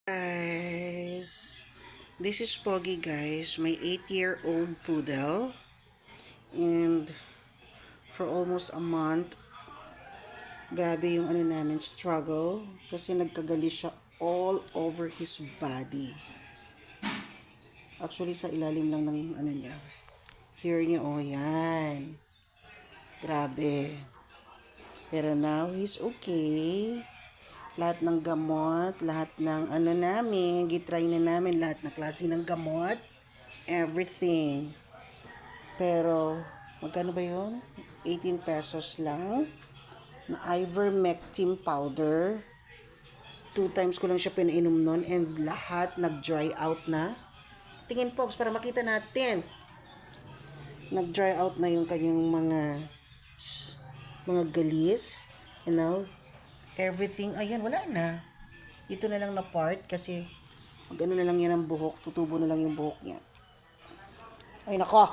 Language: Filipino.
Guys, this is Pogi, guys, my 8-year-old poodle, and for almost a month grabe yung namin struggle kasi nagkagali siya all over his body. Actually sa ilalim lang ng niya, here niya, yan, grabe, pero now he's okay. Lahat ng gamot, lahat ng namin, gitry na namin lahat na klase ng gamot, everything. Pero, magkano ba yun? 18 pesos lang. Na ivermectin powder. 2 times ko lang siya pinainom nun and lahat nag-dry out na. Tingin folks, para makita natin. Nag-dry out na yung kanyang mga galis. You know? Everything, ayan, wala na. Ito na lang na part kasi na lang yan ang buhok, tutubo na lang yung buhok niya. Ay nako,